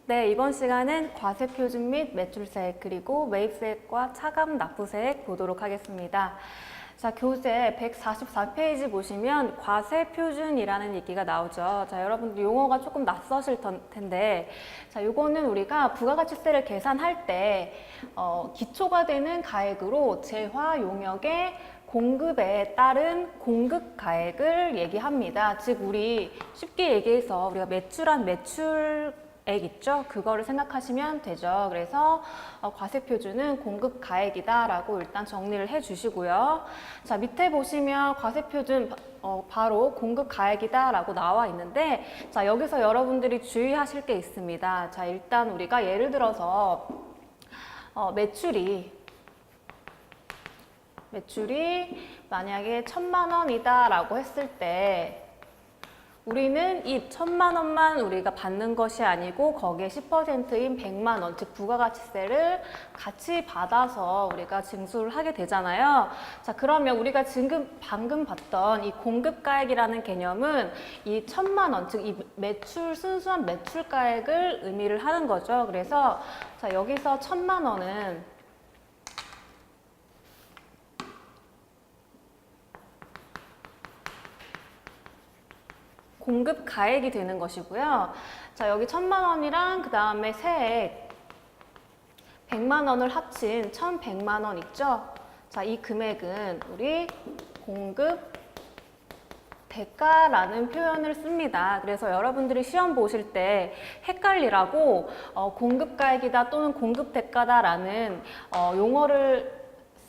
네, 이번 시간은 과세표준 및 매출세액 그리고 매입세액과 차감 납부세액 보도록 하겠습니다. 자, 교재 144페이지 보시면 과세표준이라는 얘기가 나오죠. 자, 여러분들 용어가 조금 낯서실 텐데, 자, 요거는 우리가 부가가치세를 계산할 때 기초가 되는 가액으로 재화 용역의 공급에 따른 공급가액을 얘기합니다. 즉, 우리 쉽게 얘기해서 우리가 매출한 매출액 있죠? 그거를 생각하시면 되죠. 그래서 과세표준은 공급가액이다라고 일단 정리를 해주시고요. 자, 밑에 보시면 과세표준 바로 공급가액이다라고 나와 있는데, 자, 여기서 여러분들이 주의하실 게 있습니다. 자, 일단 우리가 예를 들어서 매출이 만약에 1,000만 원이다 라고 했을 때 우리는 이 1,000만 원만 우리가 받는 것이 아니고 거기에 10%인 100만 원, 즉 부가가치세를 같이 받아서 우리가 징수를 하게 되잖아요. 자, 그러면 우리가 지금 방금 봤던 이 공급가액이라는 개념은 이 1,000만 원, 즉 이 순수한 매출가액을 의미를 하는 거죠. 그래서 자, 여기서 1,000만 원은 공급 가액이 되는 것이고요. 자, 여기 1,000만 원이랑 그 다음에 세액 100만 원을 합친 1,100만 원 있죠? 자, 이 금액은 우리 공급 대가라는 표현을 씁니다. 그래서 여러분들이 시험 보실 때 헷갈리라고 공급가액이다 또는 공급대가다라는 용어를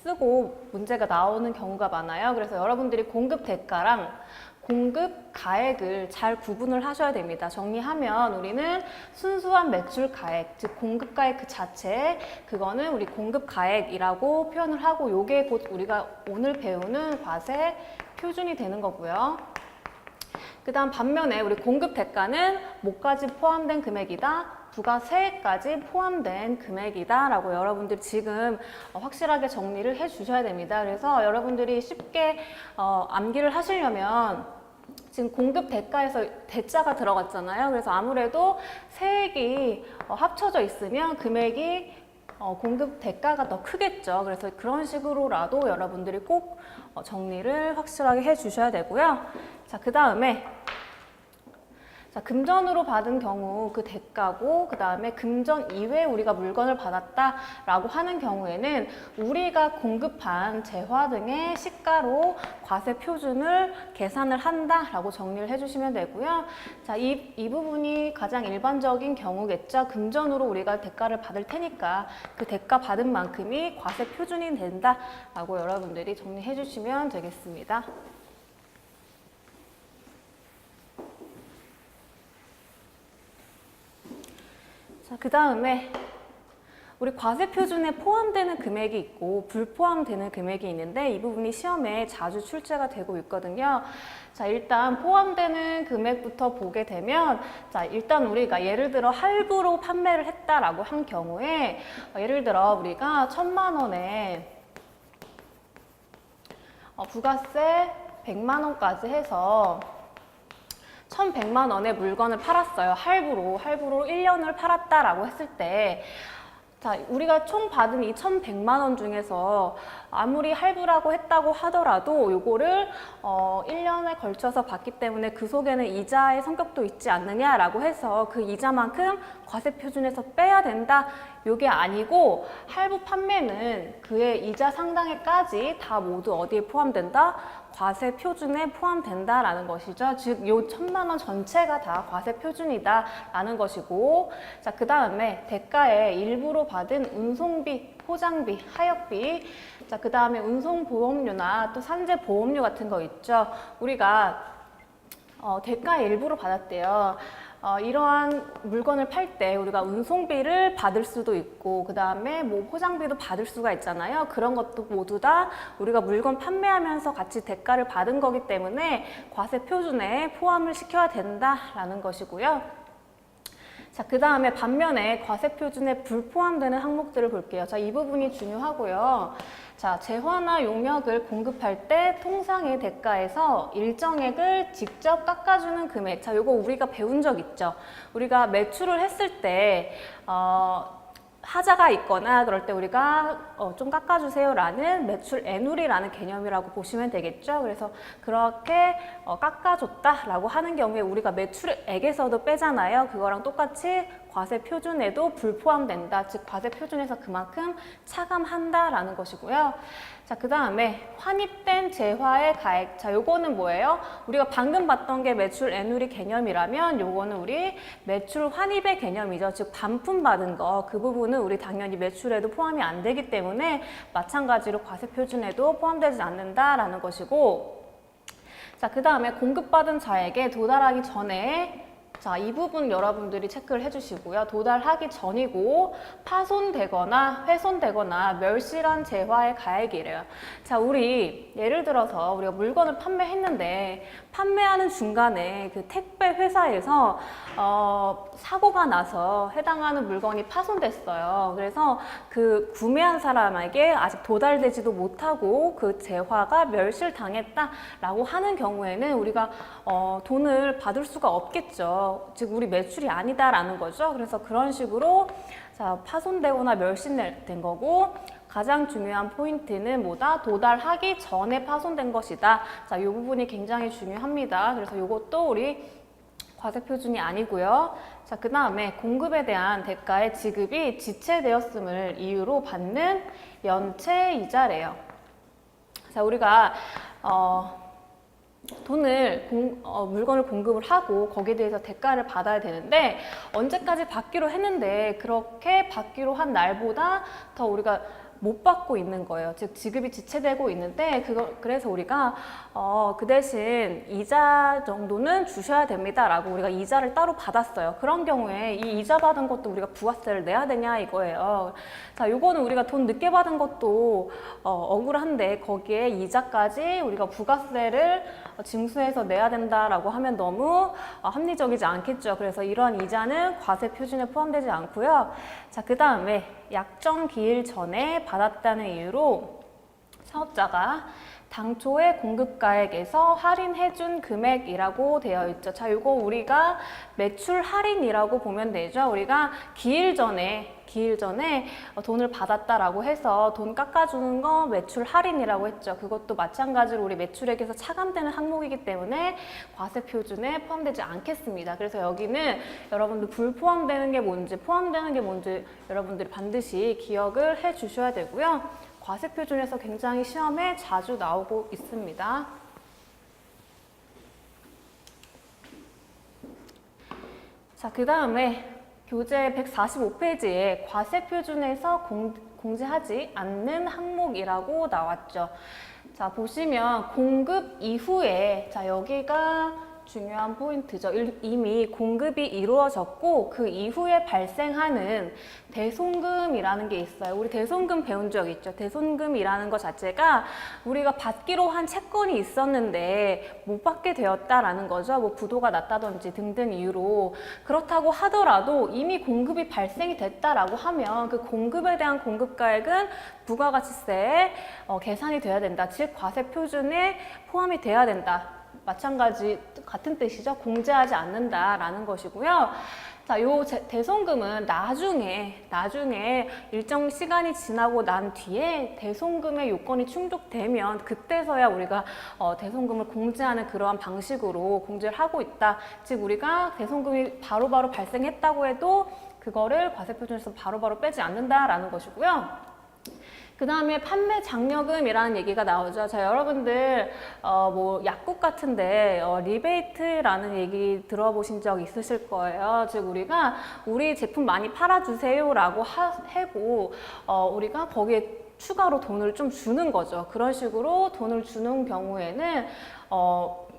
쓰고 문제가 나오는 경우가 많아요. 그래서 여러분들이 공급대가랑 공급가액을 잘 구분을 하셔야 됩니다. 정리하면 우리는 순수한 매출가액, 즉 공급가액 그 자체, 그거는 우리 공급가액이라고 표현을 하고 요게 곧 우리가 오늘 배우는 과세 표준이 되는 거고요. 그 다음 반면에 우리 공급대가는 뭐까지 포함된 금액이다? 부가세액까지 포함된 금액이다 라고 여러분들 지금 확실하게 정리를 해 주셔야 됩니다. 그래서 여러분들이 쉽게 암기를 하시려면 지금 공급 대가에서 대자가 들어갔잖아요. 그래서 아무래도 세액이 합쳐져 있으면 금액이 공급 대가가 더 크겠죠. 그래서 그런 식으로라도 여러분들이 꼭 정리를 확실하게 해 주셔야 되고요. 자, 그 다음에 자, 금전으로 받은 경우 그 대가고 그 다음에 금전 이외에 우리가 물건을 받았다라고 하는 경우에는 우리가 공급한 재화 등의 시가로 과세 표준을 계산을 한다라고 정리를 해주시면 되고요. 자, 이 부분이 가장 일반적인 경우겠죠. 금전으로 우리가 대가를 받을 테니까 그 대가 받은 만큼이 과세 표준이 된다라고 여러분들이 정리해 주시면 되겠습니다. 자, 그 다음에 우리 과세표준에 포함되는 금액이 있고 불포함되는 금액이 있는데 이 부분이 시험에 자주 출제가 되고 있거든요. 자, 일단 포함되는 금액부터 보게 되면 자, 일단 우리가 예를 들어 할부로 판매를 했다라고 한 경우에 예를 들어 우리가 1,000만 원에 부가세 100만 원까지 해서 1,100만 원의 물건을 팔았어요. 할부로 1년을 팔았다라고 했을 때 자, 우리가 총 받은 이 1,100만 원 중에서 아무리 할부라고 했다고 하더라도 요거를 1년에 걸쳐서 받기 때문에 그 속에는 이자의 성격도 있지 않느냐라고 해서 그 이자만큼 과세표준에서 빼야 된다. 요게 아니고 할부 판매는 그의 이자 상당액까지 다 모두 어디에 포함된다? 과세 표준에 포함된다라는 것이죠. 즉, 요 1,000만 원 전체가 다 과세 표준이다라는 것이고, 자, 그 다음에 대가에 일부로 받은 운송비, 포장비, 하역비, 자, 그 다음에 운송보험료나 또 산재보험료 같은 거 있죠. 우리가 대가에 일부로 받았대요. 이러한 물건을 팔 때 우리가 운송비를 받을 수도 있고 그 다음에 뭐 포장비도 받을 수가 있잖아요. 그런 것도 모두 다 우리가 물건 판매하면서 같이 대가를 받은 거기 때문에 과세 표준에 포함을 시켜야 된다라는 것이고요. 자, 그 다음에 반면에 과세 표준에 불포함되는 항목들을 볼게요. 자, 이 부분이 중요하고요. 자, 재화나 용역을 공급할 때 통상의 대가에서 일정액을 직접 깎아주는 금액. 자, 요거 우리가 배운 적 있죠? 우리가 매출을 했을 때, 하자가 있거나 그럴 때 우리가 좀 깎아주세요라는 매출 애누리라는 개념이라고 보시면 되겠죠. 그래서 그렇게 깎아줬다라고 하는 경우에 우리가 매출액에서도 빼잖아요. 그거랑 똑같이 과세 표준에도 불포함된다. 즉 과세 표준에서 그만큼 차감한다라는 것이고요. 자, 그 다음에 환입된 재화의 가액. 자, 요거는 뭐예요? 우리가 방금 봤던 게 매출 애누리 개념이라면 요거는 우리 매출 환입의 개념이죠. 즉 반품받은 거. 그 부분은 우리 당연히 매출에도 포함이 안 되기 때문에 마찬가지로 과세 표준에도 포함되지 않는다라는 것이고, 자, 그 다음에 공급받은 자에게 도달하기 전에, 자, 이 부분 여러분들이 체크를 해주시고요. 도달하기 전이고 파손되거나 훼손되거나 멸실한 재화의 가액이래요. 자, 우리 예를 들어서 우리가 물건을 판매했는데 판매하는 중간에 그 택배 회사에서 사고가 나서 해당하는 물건이 파손됐어요. 그래서 그 구매한 사람에게 아직 도달되지도 못하고 그 재화가 멸실당했다라고 하는 경우에는 우리가 돈을 받을 수가 없겠죠. 즉 우리 매출이 아니다라는 거죠. 그래서 그런 식으로 자, 파손되거나 멸실된 거고, 가장 중요한 포인트는 뭐다? 도달하기 전에 파손된 것이다. 자, 이 부분이 굉장히 중요합니다. 그래서 이것도 우리 과세 표준이 아니고요. 자, 그 다음에 공급에 대한 대가의 지급이 지체되었음을 이유로 받는 연체 이자래요. 자, 우리가 물건을 공급을 하고 거기에 대해서 대가를 받아야 되는데 언제까지 받기로 했는데 그렇게 받기로 한 날보다 더 우리가 못 받고 있는 거예요. 즉 지급이 지체되고 있는데 그래서 우리가 그 대신 이자 정도는 주셔야 됩니다라고 우리가 이자를 따로 받았어요. 그런 경우에 이 이자 받은 것도 우리가 부가세를 내야 되냐 이거예요. 자, 요거는 우리가 돈 늦게 받은 것도 억울한데 거기에 이자까지 우리가 부가세를 징수해서 내야 된다라고 하면 너무 합리적이지 않겠죠. 그래서 이런 이자는 과세 표준에 포함되지 않고요. 자, 그 다음에 약정 기일 전에 받았다는 이유로 사업자가 당초의 공급가액에서 할인해준 금액이라고 되어 있죠. 자, 이거 우리가 매출 할인이라고 보면 되죠. 우리가 기일 전에 돈을 받았다라고 해서 돈 깎아주는 거 매출 할인이라고 했죠. 그것도 마찬가지로 우리 매출액에서 차감되는 항목이기 때문에 과세 표준에 포함되지 않겠습니다. 그래서 여기는 여러분들 불포함되는 게 뭔지 포함되는 게 뭔지 여러분들이 반드시 기억을 해 주셔야 되고요. 과세 표준에서 굉장히 시험에 자주 나오고 있습니다. 자, 그 다음에 교재 145페이지에 과세 표준에서 공제하지 않는 항목이라고 나왔죠. 자, 보시면 공급 이후에, 자, 여기가 중요한 포인트죠. 이미 공급이 이루어졌고 그 이후에 발생하는 대손금이라는 게 있어요. 우리 대손금 배운 적 있죠. 대손금이라는 것 자체가 우리가 받기로 한 채권이 있었는데 못 받게 되었다라는 거죠. 뭐 부도가 났다든지 등등 이유로. 그렇다고 하더라도 이미 공급이 발생이 됐다라고 하면 그 공급에 대한 공급가액은 부가가치세에 계산이 돼야 된다. 즉 과세 표준에 포함이 돼야 된다. 마찬가지 같은 뜻이죠. 공제하지 않는다라는 것이고요. 자, 요 대손금은 나중에 일정 시간이 지나고 난 뒤에 대손금의 요건이 충족되면 그때서야 우리가 대손금을 공제하는 그러한 방식으로 공제를 하고 있다. 즉 우리가 대손금이 바로바로 발생했다고 해도 그거를 과세표준에서 바로바로 빼지 않는다라는 것이고요. 그 다음에 판매 장려금이라는 얘기가 나오죠. 자, 여러분들 뭐 약국 같은데 리베이트라는 얘기 들어보신 적 있으실 거예요. 즉 우리가 우리 제품 많이 팔아주세요라고 하고 우리가 거기에 추가로 돈을 좀 주는 거죠. 그런 식으로 돈을 주는 경우에는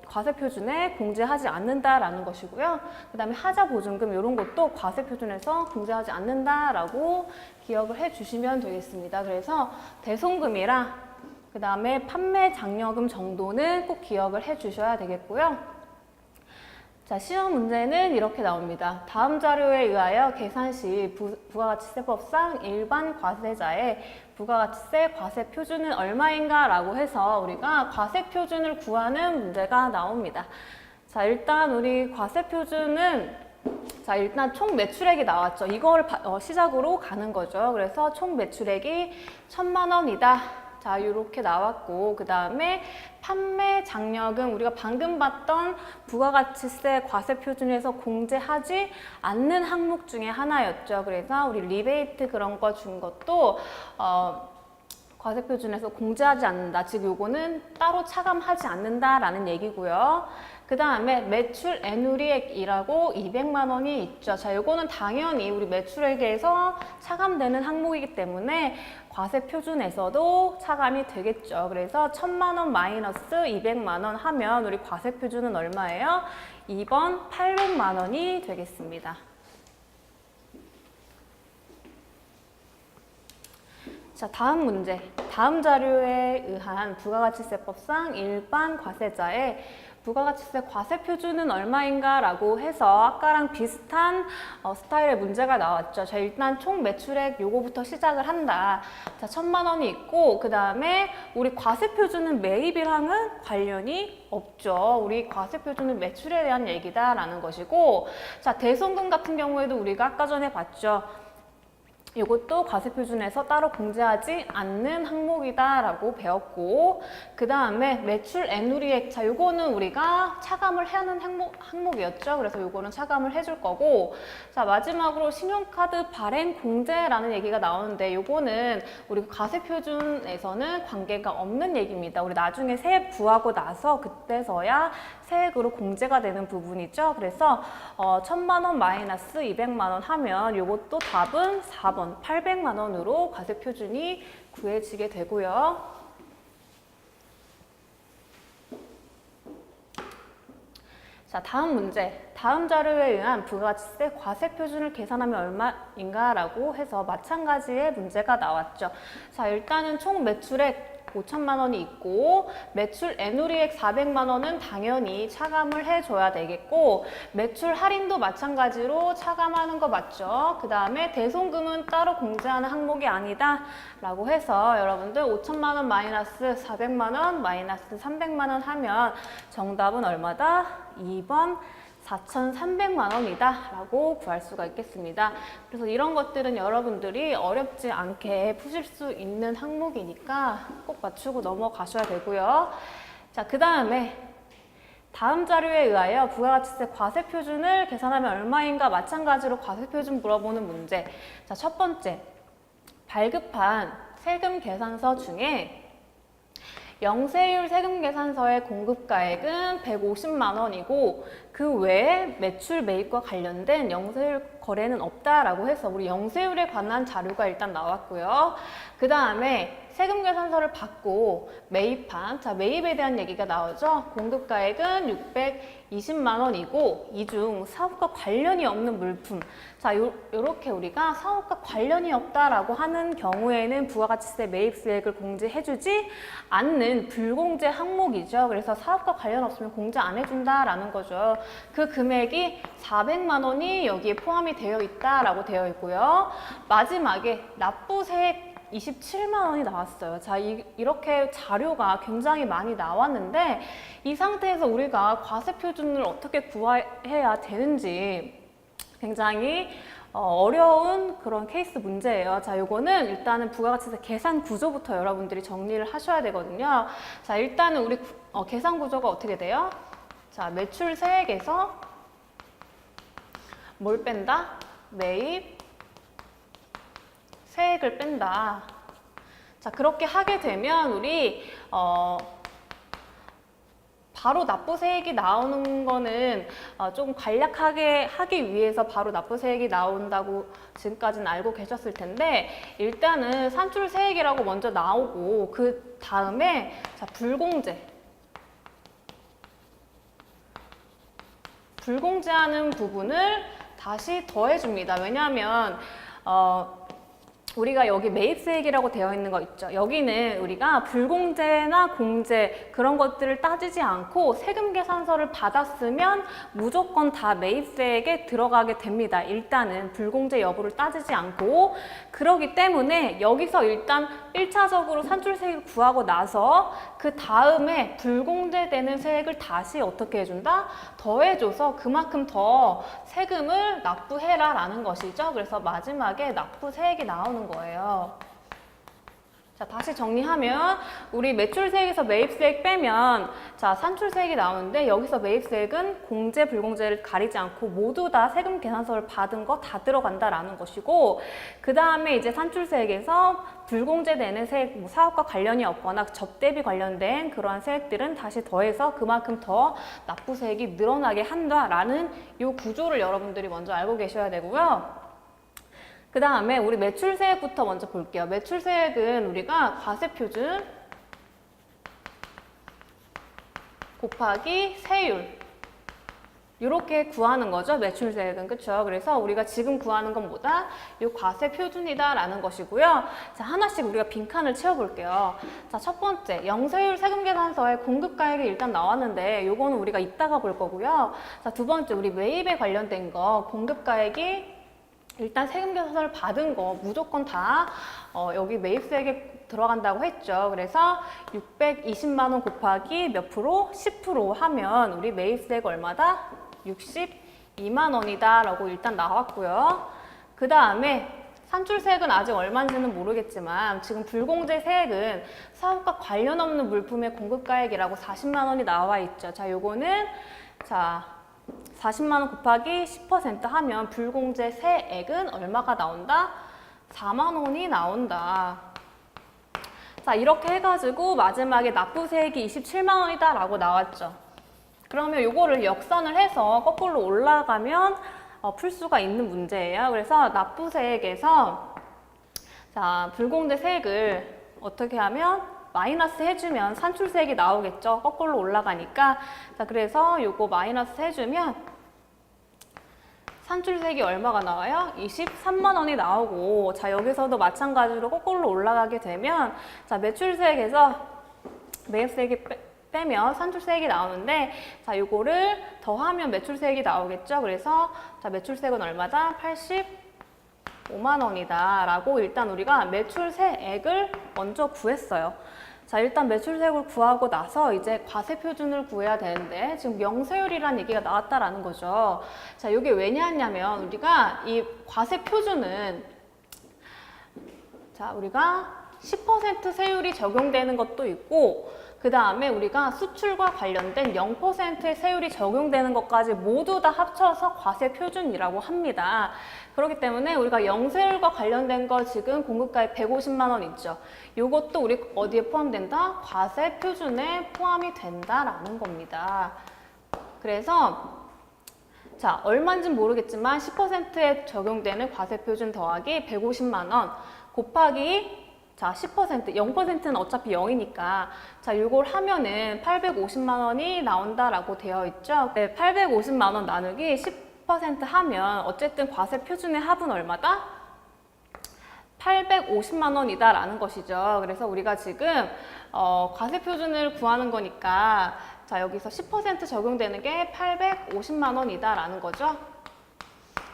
과세표준에 공제하지 않는다라는 것이고요. 그 다음에 하자보증금 이런 것도 과세표준에서 공제하지 않는다라고 기억을 해주시면 되겠습니다. 그래서 대손금이랑 그 다음에 판매 장려금 정도는 꼭 기억을 해주셔야 되겠고요. 자, 시험 문제는 이렇게 나옵니다. 다음 자료에 의하여 계산 시 부가가치세법상 일반 과세자의 부가가치세 과세 표준은 얼마인가 라고 해서 우리가 과세 표준을 구하는 문제가 나옵니다. 자, 일단 우리 과세 표준은 일단 총 매출액이 나왔죠. 이걸 시작으로 가는 거죠. 그래서 총 매출액이 1,000만 원이다. 자, 이렇게 나왔고, 그 다음에 판매 장려금, 우리가 방금 봤던 부가가치세 과세 표준에서 공제하지 않는 항목 중에 하나였죠. 그래서 우리 리베이트 그런 거 준 것도 과세 표준에서 공제하지 않는다. 즉, 요거는 따로 차감하지 않는다라는 얘기고요. 그 다음에 매출 애누리액이라고 200만 원이 있죠. 자, 요거는 당연히 우리 매출액에서 차감되는 항목이기 때문에 과세 표준에서도 차감이 되겠죠. 그래서 1,000만 원 마이너스 200만 원 하면 우리 과세 표준은 얼마예요? 2번 800만 원이 되겠습니다. 자, 다음 문제. 다음 자료에 의한 부가가치세법상 일반 과세자의 부가가치세 과세 표준은 얼마인가 라고 해서 아까랑 비슷한 스타일의 문제가 나왔죠. 자, 일단 총 매출액 요거부터 시작을 한다. 자, 1,000만 원이 있고, 그 다음에 우리 과세 표준은 매입이랑은 관련이 없죠. 우리 과세 표준은 매출에 대한 얘기다라는 것이고, 자, 대손금 같은 경우에도 우리가 아까 전에 봤죠. 이것도 과세 표준에서 따로 공제하지 않는 항목이다라고 배웠고, 그 다음에 매출 애누리액, 자, 요거는 우리가 차감을 해야 하는 항목이었죠. 그래서 요거는 차감을 해줄 거고, 자, 마지막으로 신용카드 발행 공제라는 얘기가 나오는데, 요거는 우리 과세 표준에서는 관계가 없는 얘기입니다. 우리 나중에 세액 부하고 나서 그때서야 세액으로 공제가 되는 부분이죠. 그래서 1,000만 원 마이너스 200만 원 하면 요것도 답은 4번 800만 원으로 과세 표준이 구해지게 되고요. 자, 다음 문제. 다음 자료에 의한 부가가치세 과세 표준을 계산하면 얼마인가 라고 해서 마찬가지의 문제가 나왔죠. 자, 일단은 총 매출액 5천만 원이 있고, 매출 애누리액 400만 원은 당연히 차감을 해줘야 되겠고, 매출 할인도 마찬가지로 차감하는 거 맞죠? 그 다음에 대손금은 따로 공제하는 항목이 아니다 라고 해서 여러분들 5천만 원 마이너스 400만 원 마이너스 300만 원 하면 정답은 얼마다? 2번 4,300만 원이다 라고 구할 수가 있겠습니다. 그래서 이런 것들은 여러분들이 어렵지 않게 푸실 수 있는 항목이니까 꼭 맞추고 넘어가셔야 되고요. 자, 그 다음에 다음 자료에 의하여 부가가치세 과세 표준을 계산하면 얼마인가 마찬가지로 과세 표준 물어보는 문제. 자, 첫 번째, 발급한 세금 계산서 중에 영세율 세금 계산서의 공급가액은 150만 원이고 그 외에 매출 매입과 관련된 영세율 거래는 없다라고 해서 우리 영세율에 관한 자료가 일단 나왔고요. 그 다음에 세금 계산서를 받고 매입한, 자, 매입에 대한 얘기가 나오죠. 공급가액은 620만 원이고 이 중 사업과 관련이 없는 물품, 자, 요렇게 우리가 사업과 관련이 없다라고 하는 경우에는 부가가치세 매입수액을 공제해주지 않는 불공제 항목이죠. 그래서 사업과 관련 없으면 공제 안 해준다라는 거죠. 그 금액이 400만 원이 여기에 포함이 되어 있다라고 되어 있고요. 마지막에 납부세액 27만 원이 나왔어요. 자, 이렇게 자료가 굉장히 많이 나왔는데 이 상태에서 우리가 과세 표준을 어떻게 구해야 되는지 굉장히 어려운 그런 케이스 문제예요. 자, 요거는 일단은 부가가치세 계산 구조부터 여러분들이 정리를 하셔야 되거든요. 자, 일단은 우리 계산 구조가 어떻게 돼요? 자, 매출세액에서 뭘 뺀다? 매입 세액을 뺀다. 자, 그렇게 하게 되면 우리 바로 납부세액이 나오는 거는 조금 간략하게 하기 위해서 바로 납부세액이 나온다고 지금까지는 알고 계셨을 텐데 일단은 산출세액이라고 먼저 나오고 그 다음에 자, 불공제하는 부분을 다시 더해줍니다. 왜냐하면 우리가 여기 매입세액이라고 되어 있는 거 있죠. 여기는 우리가 불공제나 공제 그런 것들을 따지지 않고 세금 계산서를 받았으면 무조건 다 매입세액에 들어가게 됩니다. 일단은 불공제 여부를 따지지 않고. 그러기 때문에 여기서 일단 1차적으로 산출세액을 구하고 나서 그 다음에 불공제되는 세액을 다시 어떻게 해준다? 더해줘서 그만큼 더 세금을 납부해라 라는 것이죠. 그래서 마지막에 납부세액이 나오는 거예요. 자, 다시 정리하면 우리 매출세액에서 매입세액 빼면 자, 산출세액이 나오는데 여기서 매입세액은 공제, 불공제를 가리지 않고 모두 다 세금 계산서를 받은 거 다 들어간다라는 것이고, 그 다음에 이제 산출세액에서 불공제되는 세액, 뭐 사업과 관련이 없거나 접대비 관련된 그러한 세액들은 다시 더해서 그만큼 더 납부세액이 늘어나게 한다라는 이 구조를 여러분들이 먼저 알고 계셔야 되고요. 그 다음에 우리 매출세액부터 먼저 볼게요. 매출세액은 우리가 과세표준 곱하기 세율 이렇게 구하는 거죠. 매출세액은. 그렇죠? 그래서 우리가 지금 구하는 건 뭐다? 이 과세표준이다 라는 것이고요. 자, 하나씩 우리가 빈칸을 채워볼게요. 자, 첫 번째 영세율 세금계산서에 공급가액이 일단 나왔는데 요거는 우리가 이따가 볼 거고요. 자, 두 번째 우리 매입에 관련된 거 공급가액이 일단 세금계산서를 받은 거 무조건 다 여기 매입세액에 들어간다고 했죠. 그래서 620만 원 곱하기 몇 프로? 10% 하면 우리 매입세액 얼마다? 62만 원이다 라고 일단 나왔고요. 그 다음에 산출세액은 아직 얼마인지는 모르겠지만 지금 불공제 세액은 사업과 관련 없는 물품의 공급가액이라고 40만 원이 나와 있죠. 자, 요거는 자 40만 원 곱하기 10% 하면 불공제 세액은 얼마가 나온다? 4만 원이 나온다. 자, 이렇게 해가지고 마지막에 납부세액이 27만 원이다 라고 나왔죠. 그러면 요거를 역산을 해서 거꾸로 올라가면 풀 수가 있는 문제예요. 그래서 납부세액에서 자, 불공제 세액을 어떻게 하면 마이너스 해주면 산출세액이 나오겠죠. 거꾸로 올라가니까. 자, 그래서 요거 마이너스 해주면 산출세액이 얼마가 나와요? 23만 원이 나오고, 자, 여기서도 마찬가지로 거꾸로 올라가게 되면, 자, 매출세액에서 매입세액이 빼면 산출세액이 나오는데, 자, 요거를 더하면 매출세액이 나오겠죠. 그래서, 자, 매출세액은 얼마다? 85만 원이다 라고 일단 우리가 매출세액을 먼저 구했어요. 자, 일단 매출세액을 구하고 나서 이제 과세표준을 구해야 되는데 지금 영세율이라는 얘기가 나왔다라는 거죠. 자, 이게 왜냐하면 우리가 이 과세표준은 자, 우리가 10% 세율이 적용되는 것도 있고 그 다음에 우리가 수출과 관련된 0%의 세율이 적용되는 것까지 모두 다 합쳐서 과세표준이라고 합니다. 그렇기 때문에 우리가 영세율과 관련된 거 지금 공급가액 150만 원 있죠. 이것도 우리 어디에 포함된다? 과세표준에 포함이 된다라는 겁니다. 그래서 자, 얼마인지는 모르겠지만 10%에 적용되는 과세표준 더하기 150만 원 곱하기 자, 10%, 0%는 어차피 0이니까 자, 이걸 하면은 850만 원이 나온다라고 되어 있죠. 네, 850만 원 나누기 10% 하면 어쨌든 과세 표준의 합은 얼마다? 850만 원이다 라는 것이죠. 그래서 우리가 지금 과세 표준을 구하는 거니까 자, 여기서 10% 적용되는 게 850만 원이다 라는 거죠.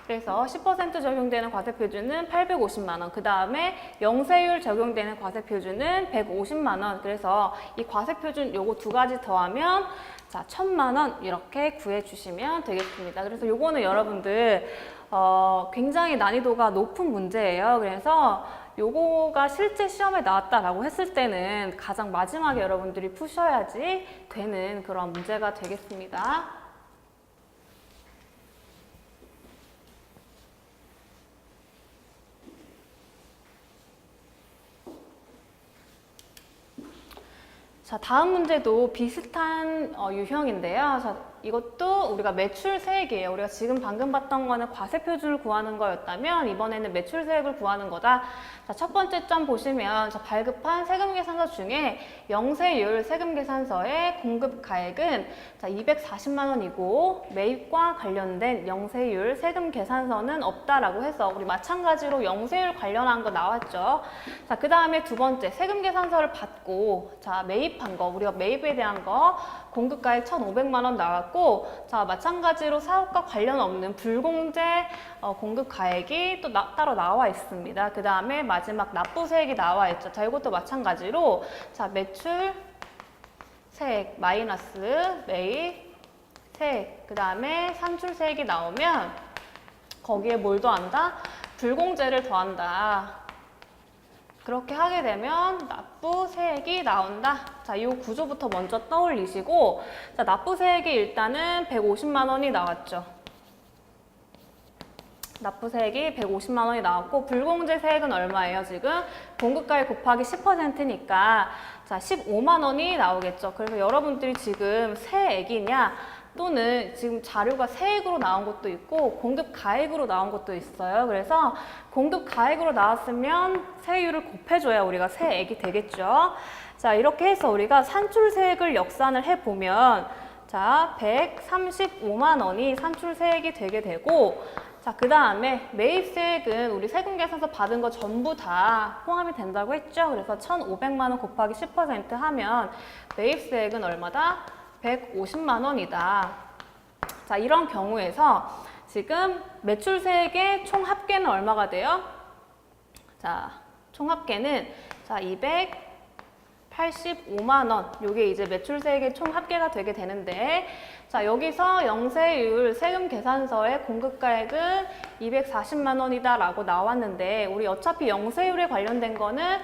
그래서 10% 적용되는 과세표준은 850만 원, 그 다음에 영세율 적용되는 과세표준은 150만 원. 그래서 이 과세표준 요거 두 가지 더하면 자, 1000만 원 이렇게 구해주시면 되겠습니다. 그래서 요거는 여러분들 굉장히 난이도가 높은 문제예요. 그래서 요거가 실제 시험에 나왔다라고 했을 때는 가장 마지막에 여러분들이 푸셔야지 되는 그런 문제가 되겠습니다. 자, 다음 문제도 비슷한 유형인데요. 자, 이것도 우리가 매출세액이에요. 우리가 지금 방금 봤던 거는 과세표준을 구하는 거였다면 이번에는 매출세액을 구하는 거다. 자, 첫 번째 점 보시면 자, 발급한 세금계산서 중에 영세율 세금계산서의 공급가액은 자, 240만 원이고 매입과 관련된 영세율 세금계산서는 없다라고 해서 우리 마찬가지로 영세율 관련한 거 나왔죠. 자, 그 다음에 두 번째 세금계산서를 받고 자, 매입한 거 우리가 매입에 대한 거 공급가액 1,500만 원 나왔고 자, 마찬가지로 사업과 관련 없는 불공제 공급가액이 또 따로 나와 있습니다. 그 다음에 마지막 납부세액이 나와 있죠. 자, 이것도 마찬가지로 자, 매출 세액 마이너스 매입 세액 그 다음에 산출세액이 나오면 거기에 뭘 더한다? 불공제를 더한다. 그렇게 하게 되면 납부세액이 나온다. 자, 이 구조부터 먼저 떠올리시고 자, 납부세액이 일단은 150만 원이 나왔죠. 납부세액이 150만 원이 나왔고 불공제 세액은 얼마예요? 지금 공급가액 곱하기 10%니까 자, 15만 원이 나오겠죠. 그래서 여러분들이 지금 세액이냐 또는 지금 자료가 세액으로 나온 것도 있고 공급가액으로 나온 것도 있어요. 그래서 공급가액으로 나왔으면 세율을 곱해줘야 우리가 세액이 되겠죠. 자, 이렇게 해서 우리가 산출세액을 역산을 해보면 자, 135만 원이 산출세액이 되게 되고 자, 그 다음에 매입세액은 우리 세금계산서 받은 거 전부 다 포함이 된다고 했죠. 그래서 1,500만 원 곱하기 10% 하면 매입세액은 얼마다? 150만 원이다. 자, 이런 경우에서 지금 매출세액의 총 합계는 얼마가 돼요? 자, 총 합계는 자, 285만 원. 요게 이제 매출세액의 총 합계가 되게 되는데 자, 여기서 영세율 세금계산서의 공급가액은 240만 원이다 라고 나왔는데 우리 어차피 영세율에 관련된 거는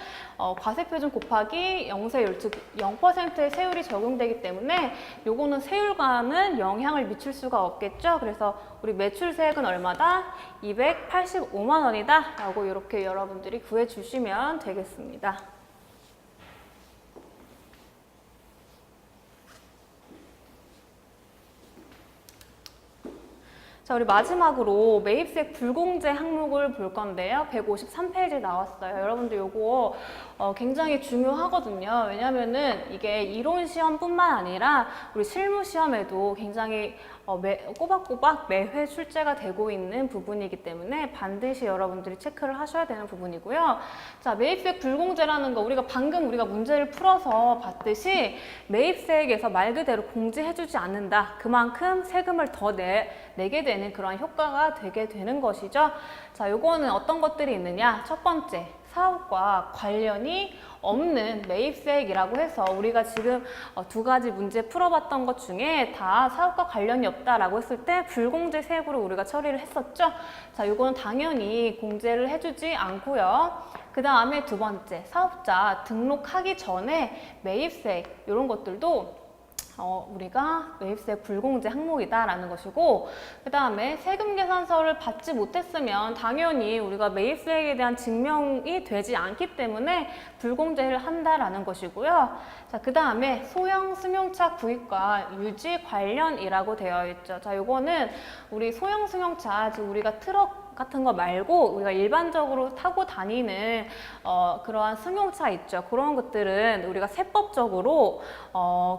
과세표준 곱하기 영세율 즉 0%의 세율이 적용되기 때문에 요거는 세율과는 영향을 미칠 수가 없겠죠. 그래서 우리 매출세액은 얼마다? 285만 원이다 라고 이렇게 여러분들이 구해 주시면 되겠습니다. 자, 우리 마지막으로 매입세액 불공제 항목을 볼 건데요. 153페이지 나왔어요. 여러분들 요거 굉장히 중요하거든요. 왜냐면은 이게 이론 시험뿐만 아니라 우리 실무 시험에도 굉장히 꼬박꼬박 매회 출제가 되고 있는 부분이기 때문에 반드시 여러분들이 체크를 하셔야 되는 부분이고요. 자, 매입세액 불공제라는 거 우리가 방금 문제를 풀어서 봤듯이 매입세액에서 말 그대로 공제해주지 않는다. 그만큼 세금을 더 내게 되는 그런 효과가 되게 되는 것이죠. 자, 요거는 어떤 것들이 있느냐? 첫 번째, 사업과 관련이 없는 매입세액이라고 해서 우리가 지금 두 가지 문제 풀어봤던 것 중에 다 사업과 관련이 없다라고 했을 때 불공제 세액으로 우리가 처리를 했었죠. 자, 요거는 당연히 공제를 해주지 않고요. 그 다음에 두 번째, 사업자 등록하기 전에 매입세액 이런 것들도 우리가 매입세액 불공제 항목이다라는 것이고 그 다음에 세금계산서를 받지 못했으면 당연히 우리가 매입세액에 대한 증명이 되지 않기 때문에 불공제를 한다라는 것이고요. 자, 그 다음에 소형 승용차 구입과 유지 관련이라고 되어 있죠. 자, 요거는 우리 소형 승용차, 즉 우리가 트럭 같은 거 말고 우리가 일반적으로 타고 다니는 그러한 승용차 있죠. 그런 것들은 우리가 세법적으로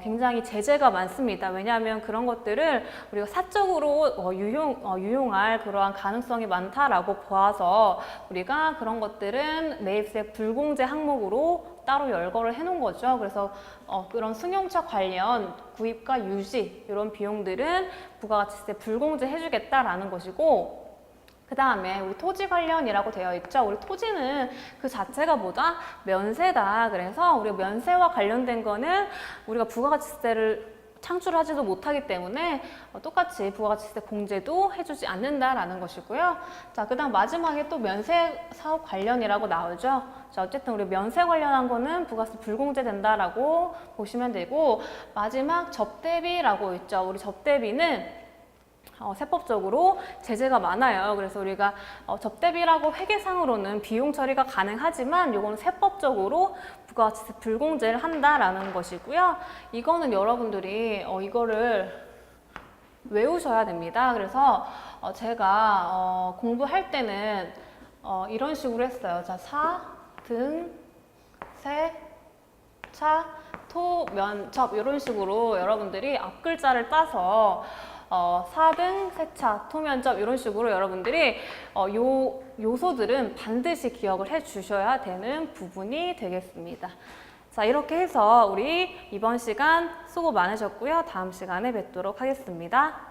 굉장히 제재가 많습니다. 왜냐하면 그런 것들을 우리가 사적으로 유용할 그러한 가능성이 많다라고 보아서 우리가 그런 것들은 매입세액 불공제 항목으로 따로 열거를 해놓은 거죠. 그래서 그런 승용차 관련 구입과 유지 이런 비용들은 부가가치세 불공제 해주겠다라는 것이고 그 다음에 우리 토지 관련이라고 되어 있죠. 우리 토지는 그 자체가 뭐다? 면세다. 그래서 우리가 면세와 관련된 거는 우리가 부가가치세를 창출하지도 못하기 때문에 똑같이 부가가치세 공제도 해주지 않는다라는 것이고요. 자, 그 다음 마지막에 또 면세 사업 관련이라고 나오죠. 자, 어쨌든 우리 면세 관련한 거는 부가세 불공제 된다라고 보시면 되고 마지막 접대비라고 있죠. 우리 접대비는 세법적으로 제재가 많아요. 그래서 우리가 접대비라고 회계상으로는 비용 처리가 가능하지만 이건 세법적으로 부가가치세 불공제를 한다라는 것이고요. 이거는 여러분들이 이거를 외우셔야 됩니다. 그래서 제가 공부할 때는 이런 식으로 했어요. 자, 사, 등, 세, 차, 토, 면, 접 이런 식으로 여러분들이 앞 글자를 따서 사등, 세차, 토면접 이런 식으로 여러분들이 요소들은 반드시 기억을 해 주셔야 되는 부분이 되겠습니다. 자, 이렇게 해서 우리 이번 시간 수고 많으셨고요. 다음 시간에 뵙도록 하겠습니다.